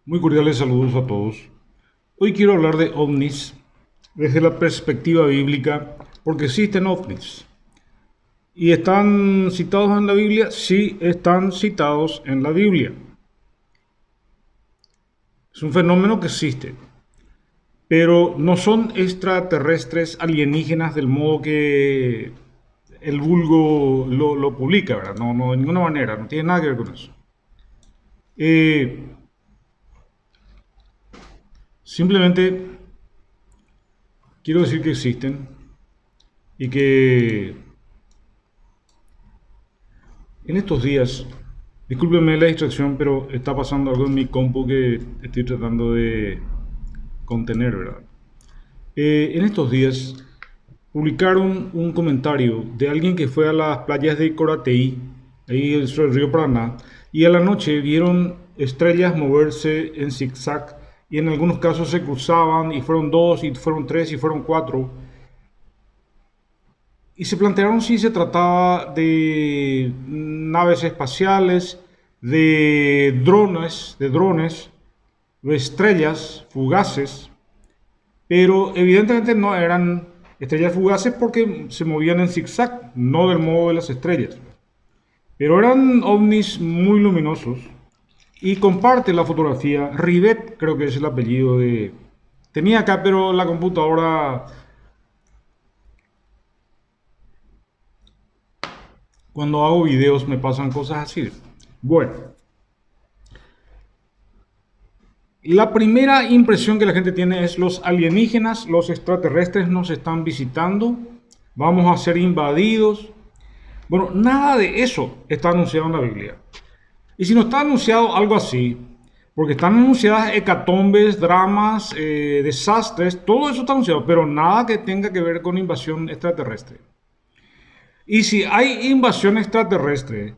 Muy cordiales saludos a todos. Hoy quiero hablar de ovnis desde la perspectiva bíblica, porque existen ovnis. ¿Y están citados en la Biblia? Sí, están citados en la Biblia. Es un fenómeno que existe, pero no son extraterrestres alienígenas del modo que el vulgo lo publica, ¿verdad? No, no, de ninguna manera, no tiene nada que ver con eso. Eh, Simplemente quiero decir que existen y que en estos días, discúlpenme la distracción, pero está pasando algo en mi compu que estoy tratando de contener, ¿verdad? En estos días publicaron un comentario de alguien que fue a las playas de Corateí, ahí sobre el río Paraná, y a la noche vieron estrellas moverse en zigzag y en algunos casos se cruzaban y fueron dos y fueron tres y fueron cuatro. Y se plantearon si se trataba de naves espaciales, de drones, de estrellas fugaces, pero evidentemente no eran estrellas fugaces porque se movían en zigzag, no del modo de las estrellas. Pero eran ovnis muy luminosos y comparte la fotografía. Rivet, creo que es el apellido de... Tenía acá, pero la computadora, cuando hago videos, me pasan cosas así. Bueno, la primera impresión que la gente tiene es los alienígenas, los extraterrestres nos están visitando, vamos a ser invadidos. Bueno, nada de eso está anunciado en la Biblia. Y si no está anunciado algo así, porque están anunciadas hecatombes, dramas, desastres, todo eso está anunciado, pero nada que tenga que ver con invasión extraterrestre. Y si hay invasión extraterrestre,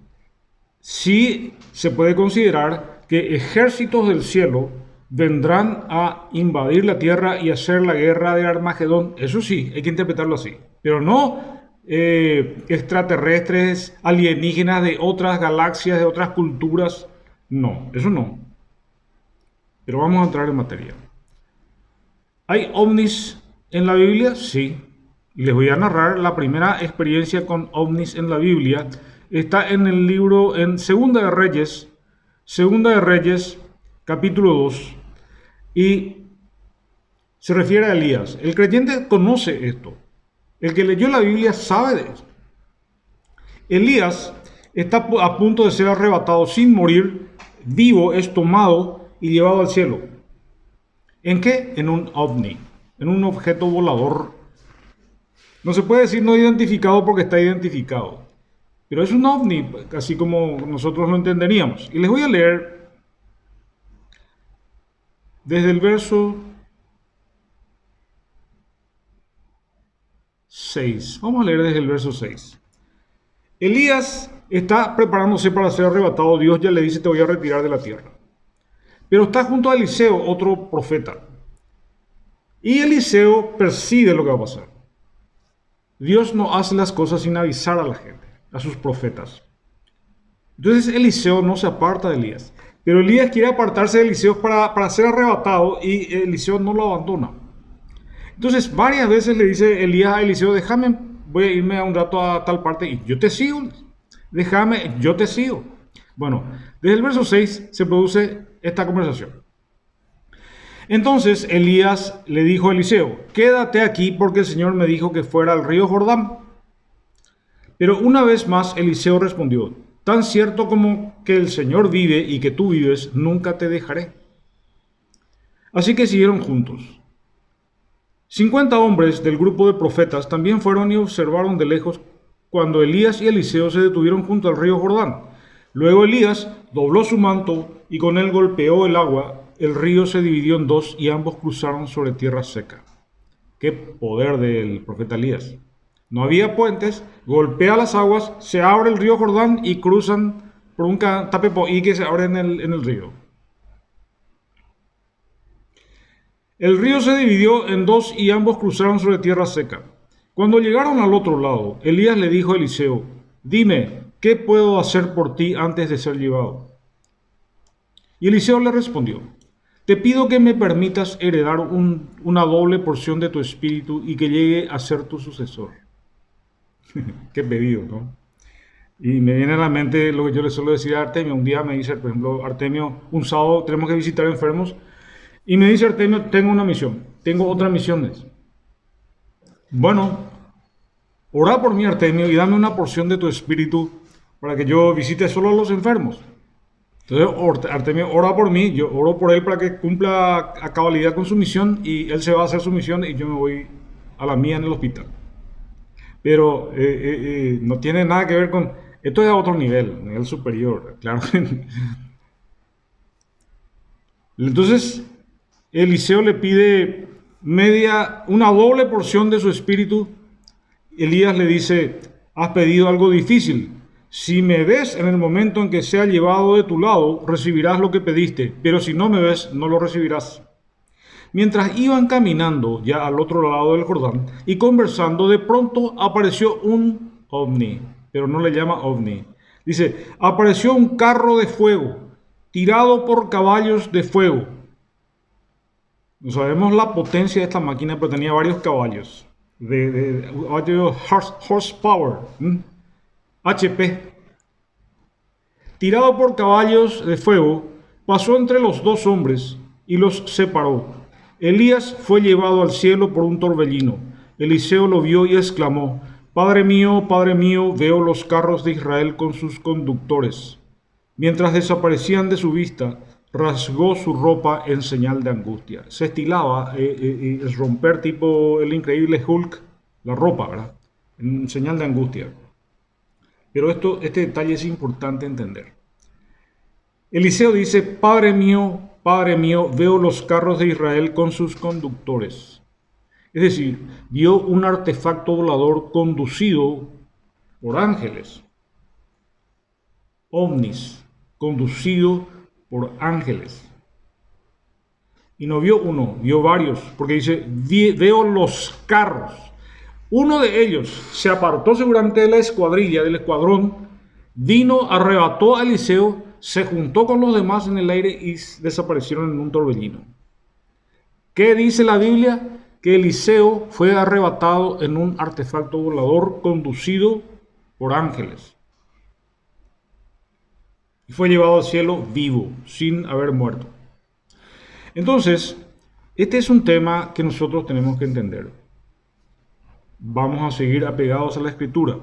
sí se puede considerar que ejércitos del cielo vendrán a invadir la tierra y hacer la guerra de Armagedón. Eso sí, hay que interpretarlo así. Pero no extraterrestres, alienígenas de otras galaxias, de otras culturas. No, eso no. Pero vamos a entrar en materia. ¿Hay ovnis en la Biblia? Sí. Y les voy a narrar la primera experiencia con ovnis en la Biblia. Está en el libro, en Segunda de Reyes, capítulo 2. Y se refiere a Elías. El creyente conoce esto. El que leyó la Biblia sabe de esto. Elías está a punto de ser arrebatado sin morir, vivo, es tomado y llevado al cielo. ¿En qué? En un ovni, en un objeto volador. No se puede decir no identificado porque está identificado, pero es un ovni, así como nosotros lo entenderíamos. Y les voy a leer desde el verso 6. Vamos a leer desde el verso 6. Elías está preparándose para ser arrebatado. Dios ya le dice: te voy a retirar de la tierra. Pero está junto a Eliseo, otro profeta. Y Eliseo percibe lo que va a pasar. Dios no hace las cosas sin avisar a la gente, a sus profetas. Entonces Eliseo no se aparta de Elías. Pero Elías quiere apartarse de Eliseo para ser arrebatado y Eliseo no lo abandona. Entonces varias veces le dice Elías a Eliseo: déjame, voy a irme a un rato a tal parte y yo te sigo. Déjame, yo te sigo. Bueno, desde el verso 6 se produce esta conversación. Entonces Elías le dijo a Eliseo: quédate aquí porque el Señor me dijo que fuera al río Jordán. Pero una vez más Eliseo respondió: tan cierto como que el Señor vive y que tú vives, nunca te dejaré. Así que siguieron juntos. 50 hombres del grupo de profetas también fueron y observaron de lejos cuando Elías y Eliseo se detuvieron junto al río Jordán. Luego Elías dobló su manto y con él golpeó el agua. El río se dividió en dos y ambos cruzaron sobre tierra seca. Qué poder del profeta Elías. No había puentes, golpea las aguas, se abre el río Jordán y cruzan por un tapepoí que se abre en el río. El río se dividió en dos y ambos cruzaron sobre tierra seca. Cuando llegaron al otro lado, Elías le dijo a Eliseo: dime, ¿qué puedo hacer por ti antes de ser llevado? Y Eliseo le respondió: te pido que me permitas heredar una doble porción de tu espíritu y que llegue a ser tu sucesor. Qué pedido, ¿no? Y me viene a la mente lo que yo le suelo decir a Artemio. Un día me dice, por ejemplo, Artemio, un sábado tenemos que visitar enfermos. Y me dice Artemio, tengo una misión, tengo otras misiones. Bueno, ora por mí, Artemio, y dame una porción de tu espíritu para que yo visite solo a los enfermos. Entonces, Artemio ora por mí, yo oro por él para que cumpla a cabalidad con su misión y él se va a hacer su misión y yo me voy a la mía en el hospital. Pero no tiene nada que ver con... Esto es a otro nivel superior, claro. Entonces, Eliseo le pide una doble porción de su espíritu. Elías le dice, has pedido algo difícil. Si me ves en el momento en que sea llevado de tu lado, recibirás lo que pediste, pero si no me ves, no lo recibirás. Mientras iban caminando ya al otro lado del Jordán y conversando, de pronto apareció un ovni, pero no le llama ovni. Dice, apareció un carro de fuego, tirado por caballos de fuego. No sabemos la potencia de esta máquina, pero tenía varios caballos. Horsepower, HP. Tirado por caballos de fuego, pasó entre los dos hombres y los separó. Elías fue llevado al cielo por un torbellino. Eliseo lo vio y exclamó, Padre mío, veo los carros de Israel con sus conductores. Mientras desaparecían de su vista, rasgó su ropa en señal de angustia. Se estilaba romper tipo el increíble Hulk, la ropa, ¿verdad? En señal de angustia. Pero este detalle es importante entender. Eliseo dice, Padre mío, veo los carros de Israel con sus conductores. Es decir, vio un artefacto volador conducido por ángeles. Ovnis, conducido por ángeles. Y no vio uno, vio varios, porque dice, veo los carros. Uno de ellos se apartó seguramente de la escuadrilla, del escuadrón, vino, arrebató a Eliseo, se juntó con los demás en el aire y desaparecieron en un torbellino. ¿Qué dice la Biblia? Que Eliseo fue arrebatado en un artefacto volador conducido por ángeles. Y fue llevado al cielo vivo, sin haber muerto. Entonces, este es un tema que nosotros tenemos que entender. Vamos a seguir apegados a la Escritura.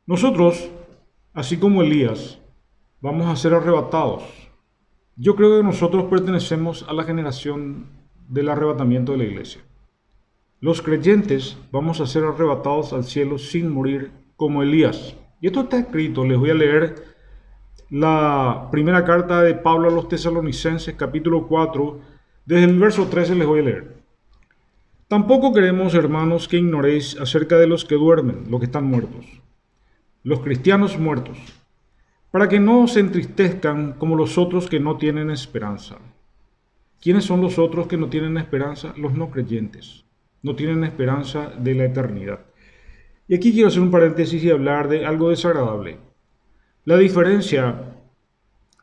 Nosotros, así como Elías, vamos a ser arrebatados. Yo creo que nosotros pertenecemos a la generación del arrebatamiento de la iglesia. Los creyentes vamos a ser arrebatados al cielo sin morir como Elías. Y esto está escrito, les voy a leer la primera carta de Pablo a los Tesalonicenses, capítulo 4, desde el verso 13 les voy a leer. Tampoco queremos, hermanos, que ignoréis acerca de los que duermen, los que están muertos, los cristianos muertos, para que no se entristezcan como los otros que no tienen esperanza. ¿Quiénes son los otros que no tienen esperanza? Los no creyentes, no tienen esperanza de la eternidad. Y aquí quiero hacer un paréntesis y hablar de algo desagradable. La diferencia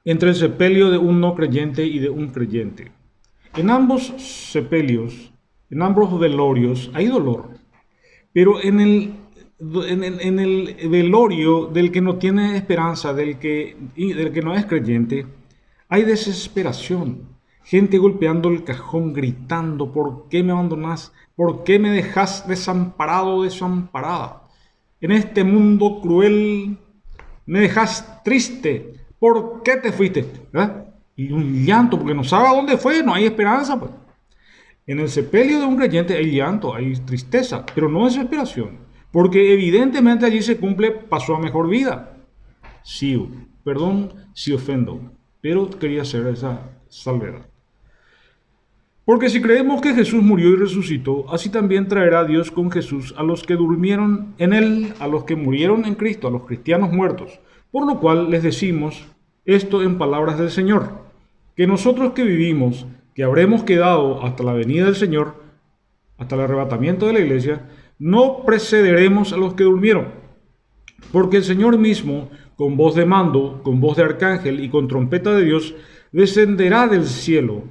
entre el sepelio de un no creyente y de un creyente. En ambos sepelios, en ambos velorios hay dolor, pero en el velorio del que no tiene esperanza, del que no es creyente, hay desesperación. Gente golpeando el cajón, gritando, ¿por qué me abandonás? ¿Por qué me dejás desamparado o desamparada? En este mundo cruel me dejás triste. ¿Por qué te fuiste? ¿Verdad? Y un llanto, porque no sabe a dónde fue, no hay esperanza. Pues. En el sepelio de un creyente hay llanto, hay tristeza, pero no desesperación. Porque evidentemente allí se cumple, pasó a mejor vida. Sí, perdón si ofendo, pero quería hacer esa salvedad. Porque si creemos que Jesús murió y resucitó, así también traerá Dios con Jesús a los que durmieron en Él, a los que murieron en Cristo, a los cristianos muertos. Por lo cual les decimos esto en palabras del Señor, que nosotros que vivimos, que habremos quedado hasta la venida del Señor, hasta el arrebatamiento de la iglesia, no precederemos a los que durmieron. Porque el Señor mismo, con voz de mando, con voz de arcángel y con trompeta de Dios, descenderá del cielo,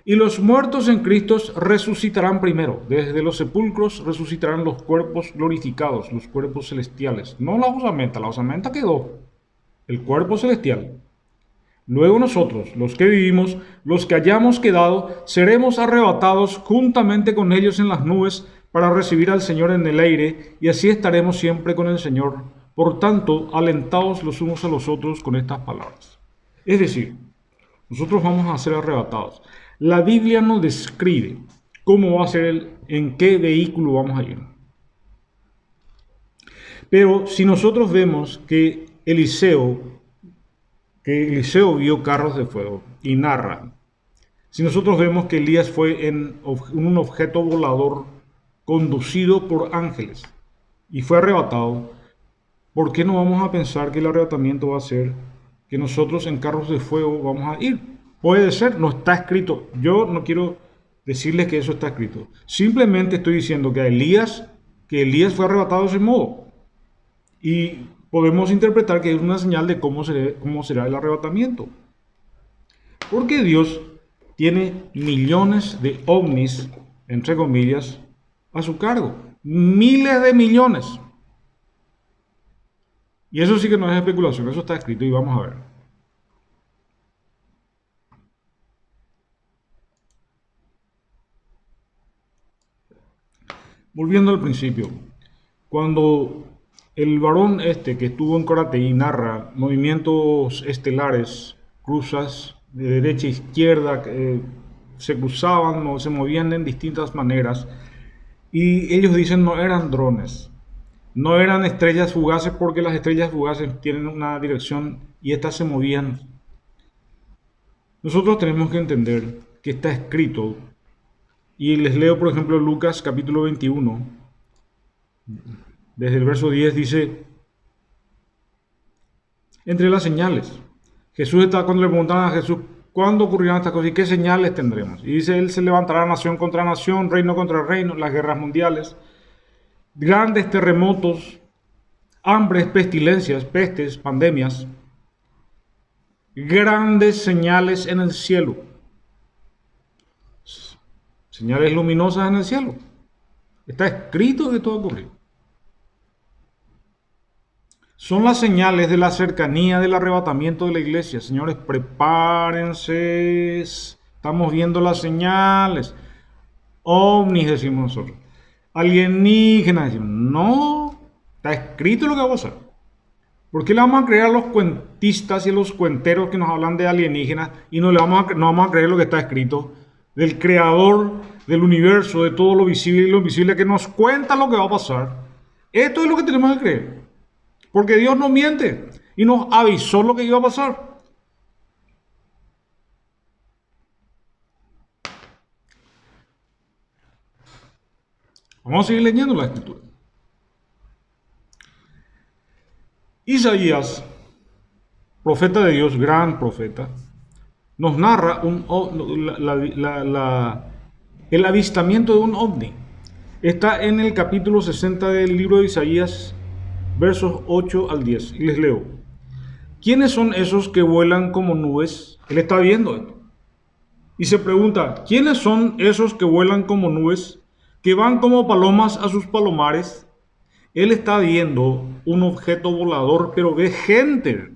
y los muertos en Cristo resucitarán primero. Desde los sepulcros resucitarán los cuerpos glorificados, los cuerpos celestiales. No la osamenta quedó, el cuerpo celestial. Luego nosotros, los que vivimos, los que hayamos quedado, seremos arrebatados juntamente con ellos en las nubes para recibir al Señor en el aire, y así estaremos siempre con el Señor. Por tanto, alentaos los unos a los otros con estas palabras. Es decir, nosotros vamos a ser arrebatados. La Biblia nos describe cómo va a ser en qué vehículo vamos a ir. Pero si nosotros vemos que Eliseo vio carros de fuego y narra, si nosotros vemos que Elías fue en un objeto volador conducido por ángeles y fue arrebatado, ¿por qué no vamos a pensar que el arrebatamiento va a ser que nosotros en carros de fuego vamos a ir? Puede ser, no está escrito. Yo no quiero decirles que eso está escrito. Simplemente estoy diciendo que Elías fue arrebatado de ese modo. Y podemos interpretar que es una señal de cómo será el arrebatamiento. Porque Dios tiene millones de ovnis, entre comillas, a su cargo. Miles de millones. Y eso sí que no es especulación, eso está escrito y vamos a ver. Volviendo al principio, cuando el varón que estuvo en Coratí narra movimientos estelares, cruzas de derecha a izquierda, se cruzaban o se movían en distintas maneras, y ellos dicen no eran drones, no eran estrellas fugaces, porque las estrellas fugaces tienen una dirección y estas se movían. Nosotros tenemos que entender que está escrito. Y les leo, por ejemplo, Lucas capítulo 21. Desde el verso 10 dice, entre las señales. Cuando le preguntaban a Jesús, ¿cuándo ocurrirán estas cosas y qué señales tendremos? Y dice, Él se levantará nación contra nación, reino contra reino, las guerras mundiales, grandes terremotos, hambres, pestilencias, pestes, pandemias, grandes señales en el cielo. Señales luminosas en el cielo. Está escrito que todo ocurrió. Son las señales de la cercanía del arrebatamiento de la iglesia. Señores, prepárense. Estamos viendo las señales. Ovnis decimos nosotros. Alienígenas decimos. No, está escrito lo que va a pasar. ¿Por qué le vamos a creer a los cuentistas y a los cuenteros que nos hablan de alienígenas y no vamos a creer lo que está escrito del creador del universo, de todo lo visible y lo invisible, que nos cuenta lo que va a pasar? Esto es lo que tenemos que creer, porque Dios no miente y nos avisó lo que iba a pasar. Vamos a seguir leyendo la escritura. Isaías, profeta de Dios, gran profeta, nos narra el avistamiento de un ovni. Está en el capítulo 60 del libro de Isaías, versos 8 al 10. Y les leo. ¿Quiénes son esos que vuelan como nubes? Él está viendo esto. Y se pregunta, ¿quiénes son esos que vuelan como nubes, que van como palomas a sus palomares? Él está viendo un objeto volador, pero ve gente.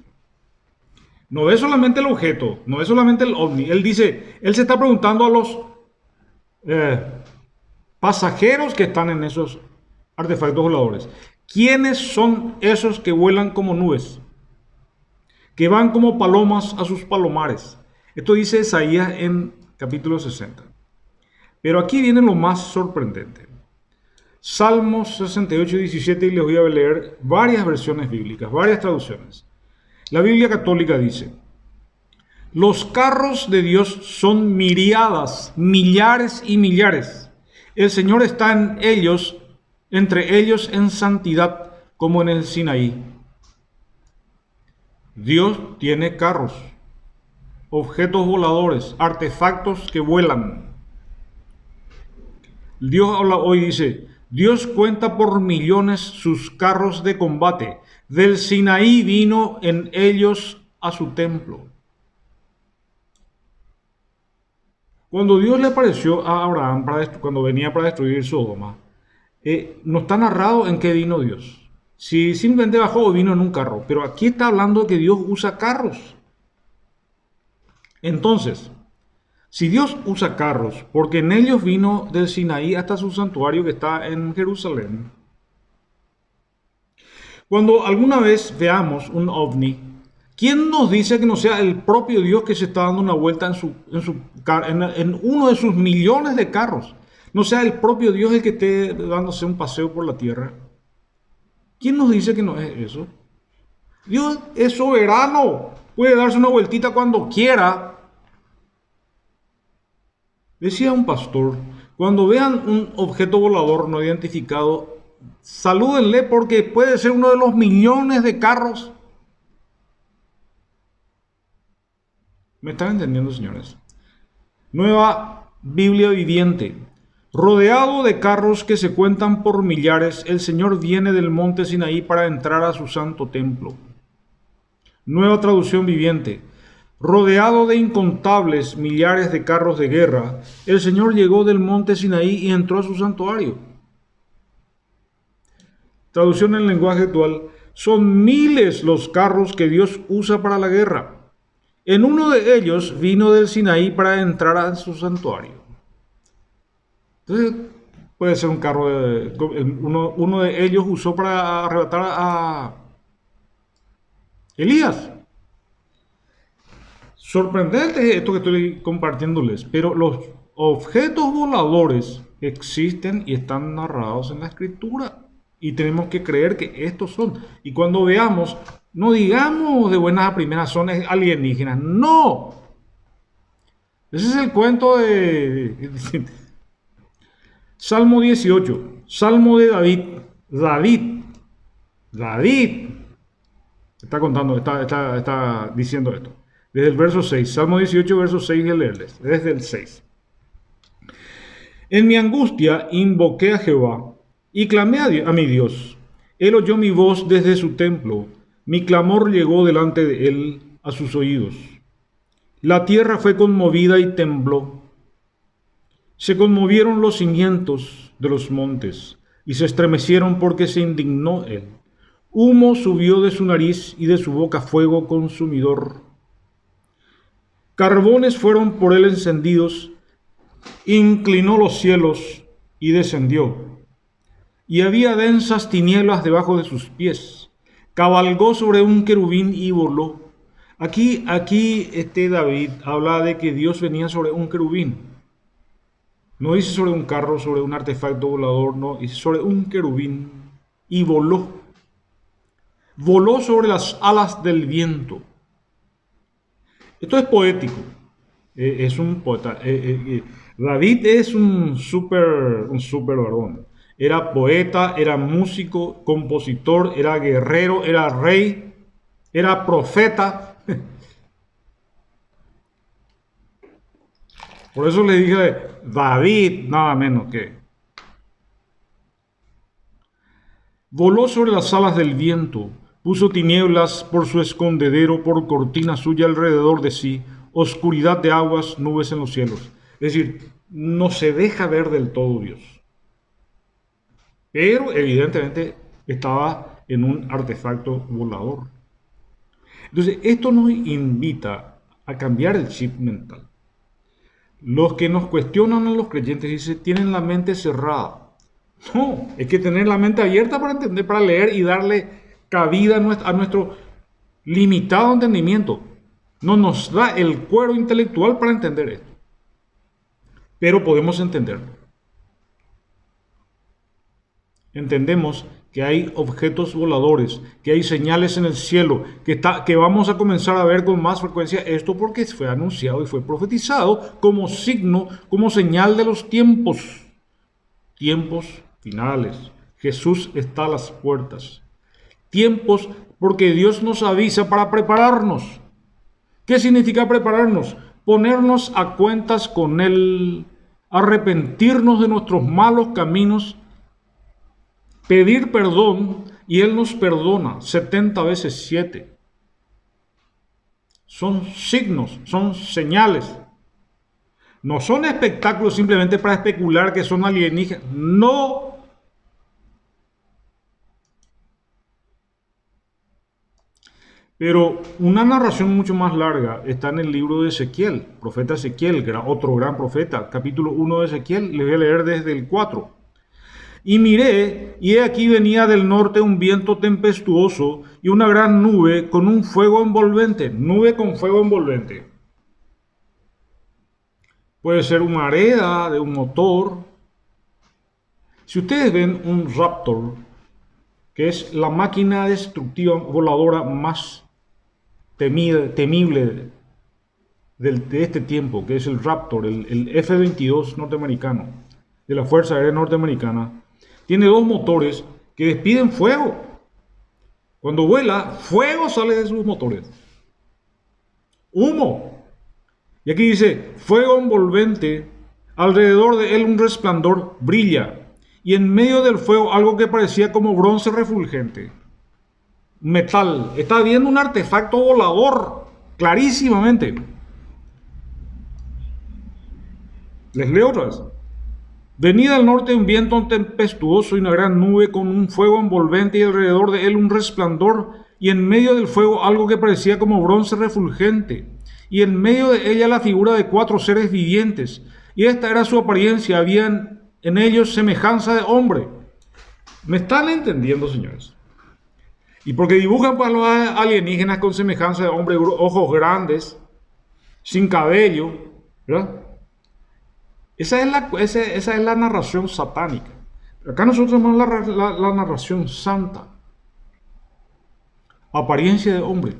No ve solamente el objeto, no ve solamente el ovni. Él se está preguntando a los pasajeros que están en esos artefactos voladores. ¿Quiénes son esos que vuelan como nubes? Que van como palomas a sus palomares. Esto dice Isaías en capítulo 60. Pero aquí viene lo más sorprendente. Salmos 68 y 17, y les voy a leer varias versiones bíblicas, varias traducciones. La Biblia católica dice, los carros de Dios son miriadas, millares y millares. El Señor está en ellos, entre ellos en santidad, como en el Sinaí. Dios tiene carros, objetos voladores, artefactos que vuelan. Dios habla hoy, dice, Dios cuenta por millones sus carros de combate. Del Sinaí vino en ellos a su templo. Cuando Dios le apareció a Abraham cuando venía para destruir Sodoma, no está narrado en qué vino Dios. Si simplemente bajó o vino en un carro, pero aquí está hablando de que Dios usa carros. Entonces, si Dios usa carros, porque en ellos vino del Sinaí hasta su santuario que está en Jerusalén. Cuando alguna vez veamos un ovni, ¿quién nos dice que no sea el propio Dios que se está dando una vuelta en uno de sus millones de carros? No sea el propio Dios el que esté dándose un paseo por la tierra. ¿Quién nos dice que no es eso? Dios es soberano, puede darse una vueltita cuando quiera. Decía un pastor, cuando vean un objeto volador no identificado, salúdenle porque puede ser uno de los millones de carros. ¿Me están entendiendo, señores? Nueva Biblia viviente. Rodeado de carros que se cuentan por millares, el Señor viene del monte Sinaí para entrar a su santo templo. Nueva traducción viviente. Rodeado de incontables millares de carros de guerra, el Señor llegó del monte Sinaí y entró a su santuario. Traducción en lenguaje actual. Son miles los carros que Dios usa para la guerra. En uno de ellos vino del Sinaí para entrar a su santuario. Entonces, puede ser un carro, uno de ellos usó para arrebatar a Elías. Sorprendente esto que estoy compartiéndoles, pero los objetos voladores existen y están narrados en la Escritura. Y tenemos que creer que estos son. Y cuando veamos, no digamos de buenas a primeras son alienígenas. No. Ese es el cuento de Salmo 18. Salmo de David. David. Está contando, está diciendo esto. Desde el verso 6. Salmo 18, verso 6, de leerles. Desde el 6. En mi angustia invoqué a Jehová y clamé a mi Dios. Él oyó mi voz desde su templo. Mi clamor llegó delante de él a sus oídos. La tierra fue conmovida y tembló. Se conmovieron los cimientos de los montes y se estremecieron porque se indignó él. Humo subió de su nariz y de su boca fuego consumidor. Carbones fueron por él encendidos. Inclinó los cielos y descendió. Y había densas tinieblas debajo de sus pies. Cabalgó sobre un querubín y voló. Aquí David habla de que Dios venía sobre un querubín. No dice sobre un carro, sobre un artefacto volador, no, dice sobre un querubín y voló. Voló sobre las alas del viento. Esto es poético. Es un poeta. David es un super varón. Era poeta, era músico, compositor, era guerrero, era rey, era profeta. Por eso le dije David, nada menos que. Voló sobre las alas del viento, puso tinieblas por su escondedero, por cortina suya alrededor de sí, oscuridad de aguas, nubes en los cielos. Es decir, no se deja ver del todo Dios. Pero evidentemente estaba en un artefacto volador. Entonces, esto nos invita a cambiar el chip mental. Los que nos cuestionan a los creyentes dicen, tienen la mente cerrada. No, hay que tener la mente abierta para entender, para leer y darle cabida a nuestro limitado entendimiento. No nos da el cuero intelectual para entender esto. Pero podemos entenderlo. Entendemos que hay objetos voladores, que hay señales en el cielo, que vamos a comenzar a ver con más frecuencia esto porque fue anunciado y fue profetizado como signo, como señal de los tiempos finales. Jesús está a las puertas. Tiempos porque Dios nos avisa para prepararnos. ¿Qué significa prepararnos? Ponernos a cuentas con Él, arrepentirnos de nuestros malos caminos, pedir perdón y Él nos perdona 70 veces 7. Son signos, son señales. No son espectáculos simplemente para especular que son alienígenas. No. Pero una narración mucho más larga está en el libro de Ezequiel, profeta Ezequiel, que era otro gran profeta, capítulo 1 de Ezequiel, les voy a leer desde el 4. Y miré, y he aquí venía del norte un viento tempestuoso y una gran nube con un fuego envolvente, nube con fuego envolvente. Puede ser una marea de un motor. Si ustedes ven un Raptor, que es la máquina destructiva voladora más temible de este tiempo, que es el Raptor, el F-22 norteamericano, de la Fuerza Aérea Norteamericana, tiene dos motores que despiden fuego. Cuando vuela, fuego sale de sus motores. Humo. Y aquí dice, fuego envolvente, alrededor de él un resplandor brilla, y en medio del fuego algo que parecía como bronce refulgente. Metal. Está viendo un artefacto volador, clarísimamente. Les leo otra vez. Venía del norte un viento tempestuoso y una gran nube con un fuego envolvente y alrededor de él un resplandor y en medio del fuego algo que parecía como bronce refulgente y en medio de ella la figura de 4 seres vivientes y esta era su apariencia, habían en ellos semejanza de hombre. ¿Me están entendiendo, señores? Y porque dibujan para los alienígenas con semejanza de hombre, ojos grandes, sin cabello, ¿verdad? Esa es la narración satánica. Acá nosotros tenemos la narración santa. Apariencia de hombre.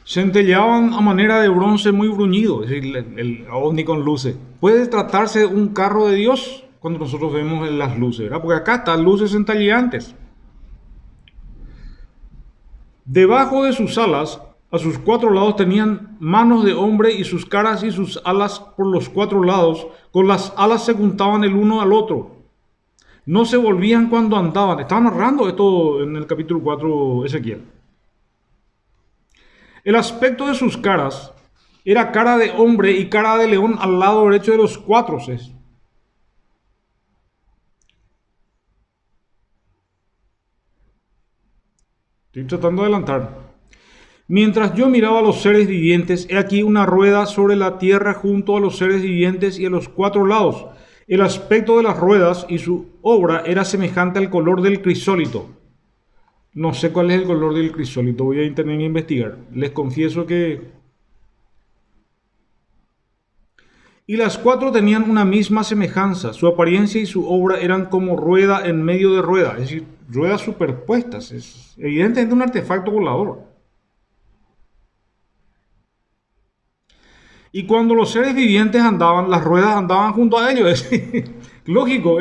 Centelleaban a manera de bronce muy bruñido, es decir, el ovni con luces. Puede tratarse de un carro de Dios cuando nosotros vemos las luces, ¿verdad? Porque acá están luces centelleantes. Debajo de sus alas, a sus 4 lados tenían manos de hombre y sus caras y sus alas por los 4 lados, con las alas se juntaban el uno al otro. No se volvían cuando andaban. Estaba narrando esto en el capítulo 4 Ezequiel. El aspecto de sus caras era cara de hombre y cara de león al lado derecho de los 4. Estoy tratando de adelantar. Mientras yo miraba a los seres vivientes, he aquí una rueda sobre la tierra junto a los seres vivientes y a los 4 lados. El aspecto de las ruedas y su obra era semejante al color del crisólito. No sé cuál es el color del crisólito, voy a intentar investigar. Les confieso que... Y las 4 tenían una misma semejanza. Su apariencia y su obra eran como rueda en medio de rueda, es decir, ruedas superpuestas. Es evidentemente un artefacto volador. Y cuando los seres vivientes andaban, las ruedas andaban junto a ellos. Es lógico,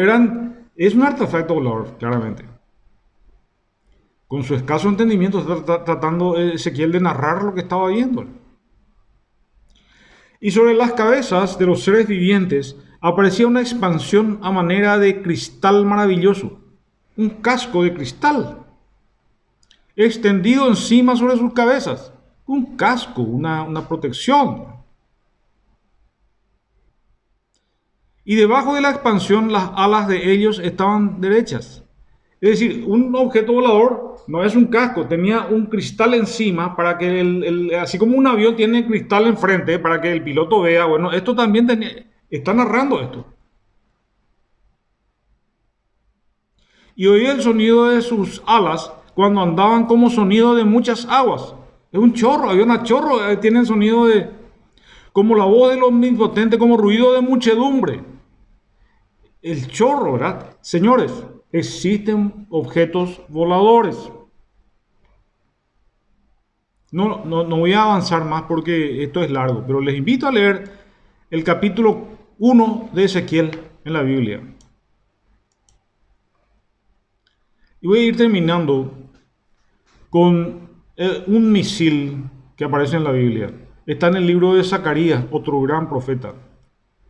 es un artefacto volador, claramente. Con su escaso entendimiento está tratando Ezequiel de narrar lo que estaba viendo. Y sobre las cabezas de los seres vivientes aparecía una expansión a manera de cristal maravilloso, un casco de cristal, extendido encima sobre sus cabezas, un casco, una protección. Y debajo de la expansión las alas de ellos estaban derechas. Es decir, un objeto volador no es un casco, tenía un cristal encima para que así como un avión tiene cristal enfrente para que el piloto vea, bueno, esto también está narrando esto. Y oí el sonido de sus alas cuando andaban como sonido de muchas aguas. Es un chorro, había una chorro, tiene el sonido de, como la voz del omnipotente, como ruido de muchedumbre. El chorro, ¿verdad? Señores, existen objetos voladores. No voy a avanzar más porque esto es largo, pero les invito a leer el capítulo 1 de Ezequiel en la Biblia. Y voy a ir terminando con un misil que aparece en la Biblia. Está en el libro de Zacarías, otro gran profeta.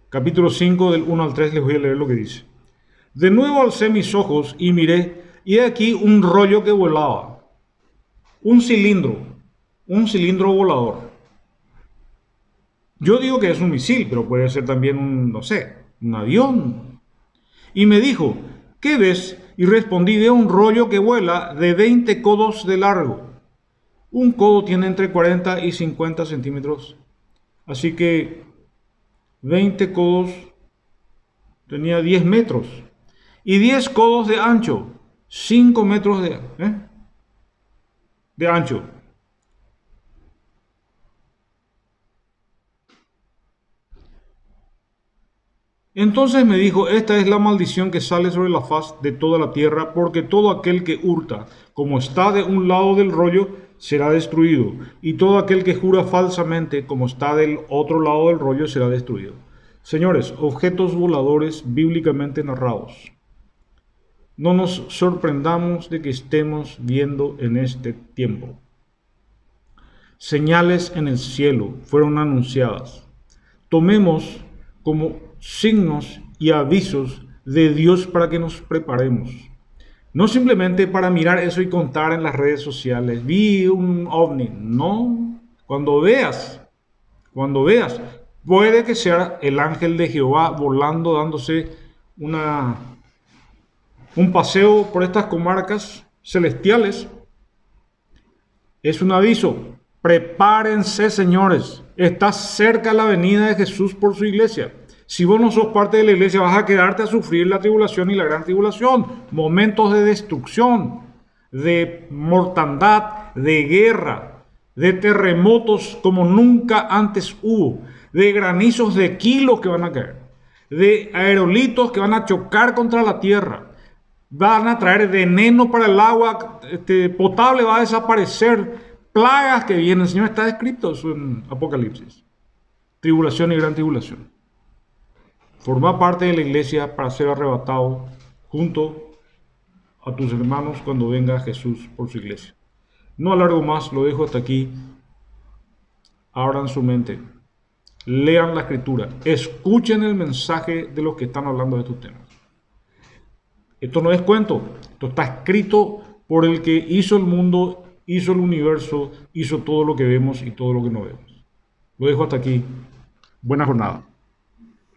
Capítulo 5 del 1 al 3 les voy a leer lo que dice. De nuevo alcé mis ojos y miré, y he aquí un rollo que volaba, un cilindro volador. Yo digo que es un misil, pero puede ser también un, no sé, un avión. Y me dijo, ¿qué ves? Y respondí, veo un rollo que vuela de 20 codos de largo. Un codo tiene entre 40 y 50 centímetros. Así que 20 codos tenía 10 metros. Y 10 codos de ancho. 5 metros de ancho. Entonces me dijo, esta es la maldición que sale sobre la faz de toda la tierra, porque todo aquel que hurta, como está de un lado del rollo, será destruido, y todo aquel que jura falsamente, como está del otro lado del rollo, será destruido. Señores, objetos voladores bíblicamente narrados. No nos sorprendamos de que estemos viendo en este tiempo. Señales en el cielo fueron anunciadas. Tomemos como signos y avisos de Dios para que nos preparemos. No simplemente para mirar eso y contar en las redes sociales, vi un ovni. No, cuando veas, puede que sea el ángel de Jehová volando, dándose un paseo por estas comarcas celestiales. Es un aviso. Prepárense, señores. Está cerca la venida de Jesús por su iglesia. Si vos no sos parte de la iglesia, vas a quedarte a sufrir la tribulación y la gran tribulación. Momentos de destrucción, de mortandad, de guerra, de terremotos como nunca antes hubo, de granizos de kilos que van a caer, de aerolitos que van a chocar contra la tierra. Van a traer veneno para el agua potable, va a desaparecer, plagas que vienen. El Señor está descrito en Apocalipsis. Tribulación y gran tribulación. Forma parte de la iglesia para ser arrebatado junto a tus hermanos cuando venga Jesús por su iglesia. No alargo más, lo dejo hasta aquí. Abran su mente, lean la escritura, escuchen el mensaje de los que están hablando de estos temas. Esto no es cuento, esto está escrito por el que hizo el mundo, hizo el universo, hizo todo lo que vemos y todo lo que no vemos. Lo dejo hasta aquí. Buena jornada.